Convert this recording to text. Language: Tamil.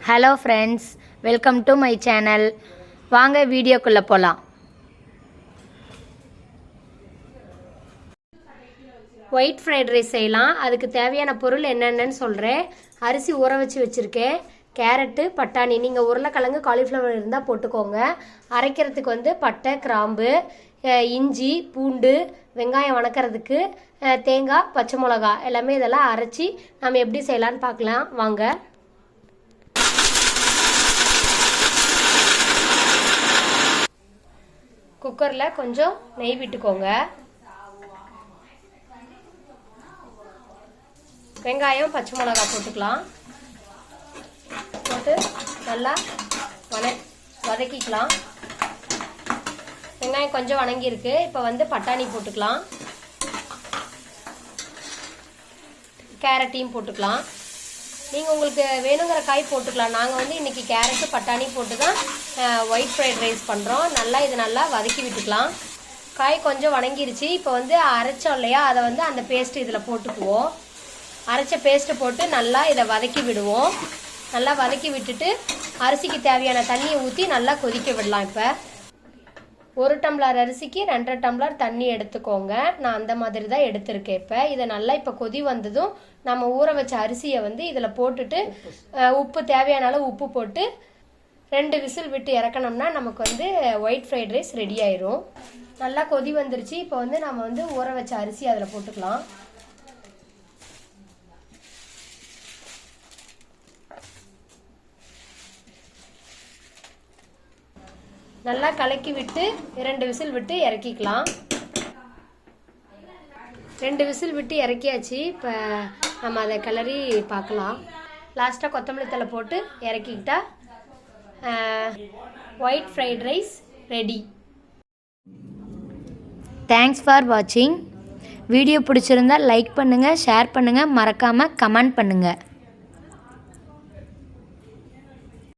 Hello friends, welcome to my channel. வாங்க வீடியோக்குள்ளே போகலாம். ஒயிட் ஃப்ரைட் ரைஸ் செய்யலாம். அதுக்கு தேவையான பொருள் என்னென்னு சொல்கிறேன். அரிசி ஊற வச்சு வச்சுருக்கேன். கேரட்டு, பட்டாணி, நீங்கள் உருளைக்கிழங்கு, காலிஃப்ளவர் இருந்தால் போட்டுக்கோங்க. அரைக்கிறதுக்கு வந்து பட்டை, கிராம்பு, இஞ்சி, பூண்டு, வெங்காயம் வணக்கிறதுக்கு தேங்காய், பச்சை மிளகா எல்லாமே இதெல்லாம் அரைச்சி நம்ம எப்படி செய்யலான்னு பார்க்கலாம் வாங்க. குக்கரில் கொஞ்சம் நெய் விட்டுக்கோங்க. வெங்காயம், பச்சை மிளகா போட்டுக்கலாம். போட்டு நல்லா வதக்கிக்கலாம். வெங்காயம் கொஞ்சம் வணங்கியிருக்கு. இப்போ வந்து பட்டாணி போட்டுக்கலாம். கேரட்டையும் போட்டுக்கலாம். நீங்கள் உங்களுக்கு வேணுங்கிற காய் போட்டுக்கலாம். நாங்கள் வந்து இன்றைக்கி கேரட்டு, பட்டாணி போட்டு தான் ஒயிட் ஃப்ரைட் ரைஸ் பண்ணுறோம். இதை நல்லா வதக்கி விட்டுக்கலாம். காய் கொஞ்சம் வணங்கிருச்சு. இப்போ வந்து அரைச்சோம் இல்லையா, அதை வந்து அந்த பேஸ்ட்டு இதில் போட்டுக்குவோம். அரைச்ச பேஸ்ட்டு போட்டு நல்லா இதை வதக்கி விடுவோம். நல்லா வதக்கி விட்டுட்டு அரிசிக்கு தேவையான தண்ணியை ஊற்றி நல்லா கொதிக்க விடலாம். இப்போ 1 டம்ளர் அரிசிக்கு 2.5 டம்ளர் தண்ணி எடுத்துக்கோங்க. நான் அந்த மாதிரி தான் எடுத்திருக்கேன். இதை நல்லா இப்போ கொதி வந்ததும் நம்ம ஊற வச்ச அரிசியை வந்து இதில் போட்டுட்டு உப்பு தேவையான அளவு உப்பு போட்டு 2 விசில் விட்டு இறக்கணும்னா நமக்கு வந்து ஒயிட் ஃப்ரைட் ரைஸ் ரெடி ஆயிரும். நல்லா கொதி வந்துருச்சு. இப்போ வந்து நம்ம வந்து ஊற வச்ச அரிசி அதில் போட்டுக்கலாம். நல்லா கலக்கி விட்டு 2 விசில் விட்டு இறக்கிக்கலாம். 2 விசில் விட்டு இறக்கியாச்சு. இப்போ நம்ம அதை கிளறி பார்க்கலாம். லாஸ்ட்டாக கொத்தமல்லி தழை போட்டு இறக்கிக்கிட்டா white fried rice ready. Thanks for வாட்சிங். வீடியோ பிடிச்சிருந்தா லைக் பண்ணுங்கள், ஷேர் பண்ணுங்கள், மறக்காமல் கமெண்ட் பண்ணுங்கள்.